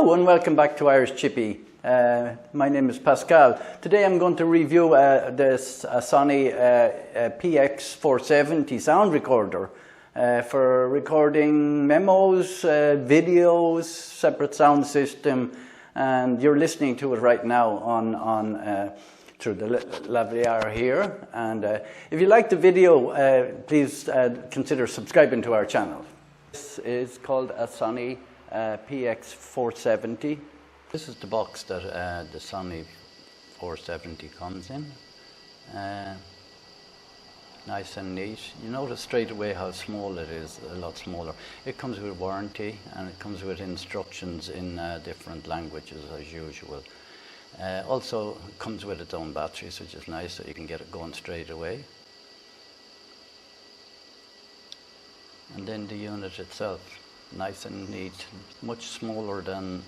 Hello and welcome back to Irish Chippy. My name is Pascal. Today I'm going to review this Sony PX470 sound recorder for recording memos, videos, separate sound system, and you're listening to it right now on through the lavalier here. And if you like the video, please consider subscribing to our channel. This is called a Sony PX470. This is the box that the Sony 470 comes in. Nice and neat. You notice straight away how small it is, a lot smaller. It comes with warranty and it comes with instructions in different languages as usual. Also comes with its own batteries, which is nice, so you can get it going straight away. And then the unit itself, nice and neat, much smaller than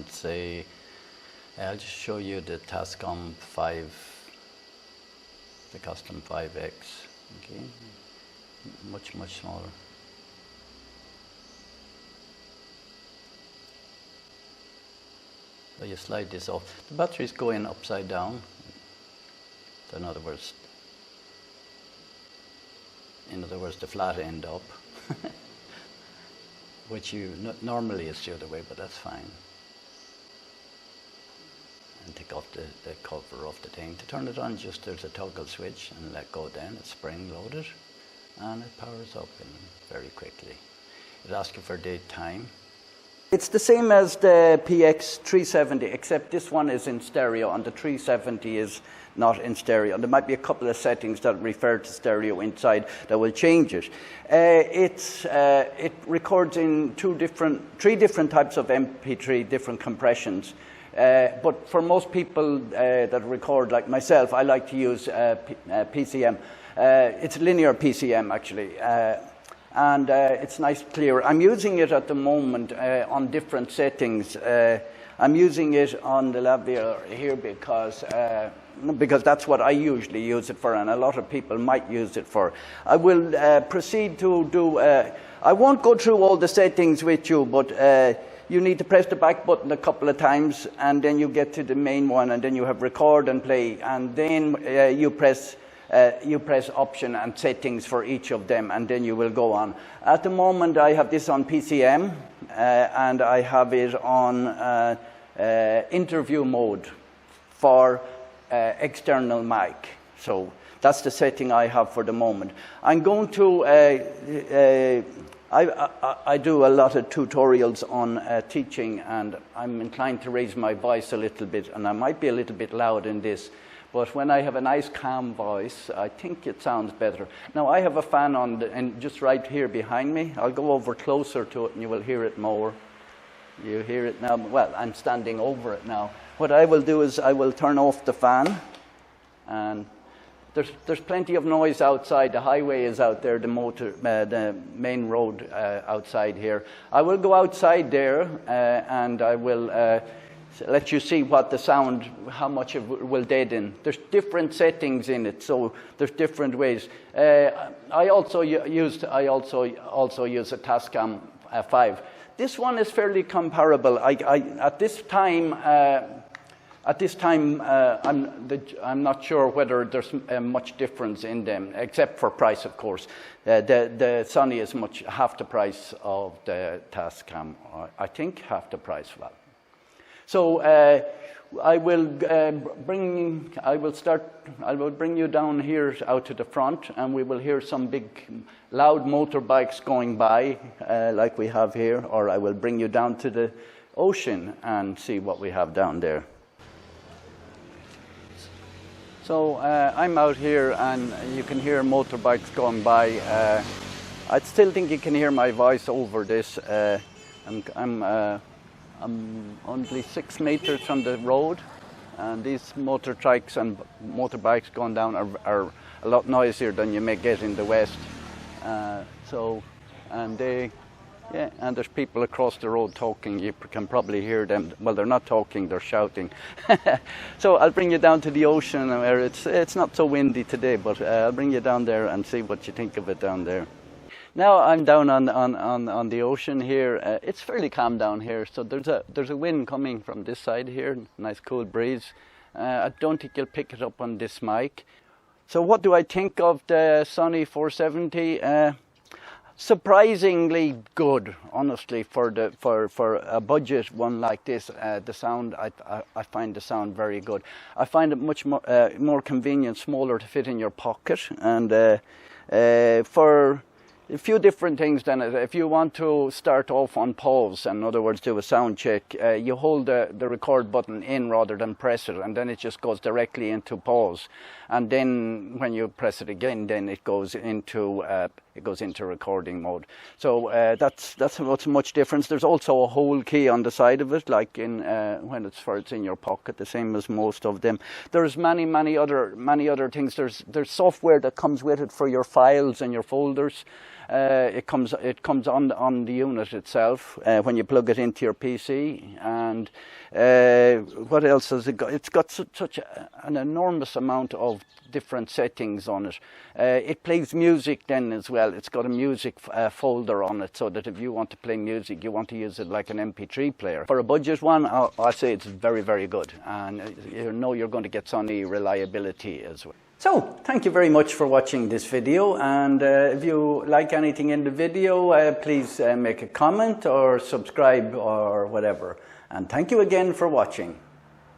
say, I'll just show you the Tascam 5, the Custom 5X, okay, much smaller. So you slide this off. The batteries go in upside down, so in other words, the flat end up. Which normally is the other way, but that's fine. And take off the cover off the thing. To turn it on, just there's a toggle switch and let go then. It's spring loaded and it powers up very quickly. It asks you for date time. It's the same as the PX370, except this one is in stereo and the 370 is not in stereo. There might be a couple of settings that refer to stereo inside that will change it. It records in three different types of MP3, different compressions. But for most people that record, like myself, I like to use PCM. It's linear PCM actually. And it's nice clear. I'm using it at the moment on different settings. I'm using it on the lavalier here because that's what I usually use it for, and a lot of people might use it for. I will proceed to do, I won't go through all the settings with you, but you need to press the back button a couple of times, and then you get to the main one, and then you have record and play, and then you press option and settings for each of them, and then you will go on. At the moment I have this on PCM and I have it on interview mode for external mic. So that's the setting I have for the moment. I'm going to, I do a lot of tutorials on teaching, and I'm inclined to raise my voice a little bit, and I might be a little bit loud in this. But when I have a nice calm voice, I think it sounds better. Now I have a fan on and just right here behind me. I'll go over closer to it and you will hear it more. You hear it now. Well, I'm standing over it now. What I will do is I will turn off the fan, and there's plenty of noise outside. The highway is out there, the main road outside here. I will go outside there and I will let you see what the sound, how much it will deaden. There's different settings in it, so there's different ways. I also use a Tascam 5. This one is fairly comparable. At this time, I'm not sure whether there's much difference in them, except for price, of course. The Sony is half the price of the Tascam. I think half the price. Well. So I will bring you down here out to the front, and we will hear some big loud motorbikes going by like we have here, or I will bring you down to the ocean and see what we have down there. So I'm out here and you can hear motorbikes going by. I still think you can hear my voice over this. I'm only 6 meters from the road, and these motorbikes and motorbikes going down are a lot noisier than you may get in the West. And there's people across the road talking. You can probably hear them. Well, they're not talking, they're shouting. So I'll bring you down to the ocean where it's not so windy today, but I'll bring you down there and see what you think of it down there. Now I'm down on the ocean here. It's fairly calm down here, so there's a wind coming from this side here, nice cool breeze. I don't think you'll pick it up on this mic. So what do I think of the Sony 470? Surprisingly good, honestly, for a budget one like this. The sound, I find the sound very good. I find it much more convenient, smaller to fit in your pocket, and for a few different things. Then, if you want to start off on pause, in other words, do a sound check, you hold the record button in rather than press it, and then it just goes directly into pause. And then when you press it again, then it goes into recording mode. So that's what's much difference. There's also a hold key on the side of it, like in when it's in your pocket, the same as most of them. There's many other things. There's software that comes with it for your files and your folders. It comes on the unit itself when you plug it into your PC. And what else has it got? It's got such an enormous amount of different settings on it. It plays music then as well. It's got a music folder on it, so that if you want to play music, you want to use it like an MP3 player. For a budget one, I say it's very, very good, and you know you're going to get Sony reliability as well. So, thank you very much for watching this video, and if you like anything in the video, please make a comment or subscribe or whatever. And thank you again for watching.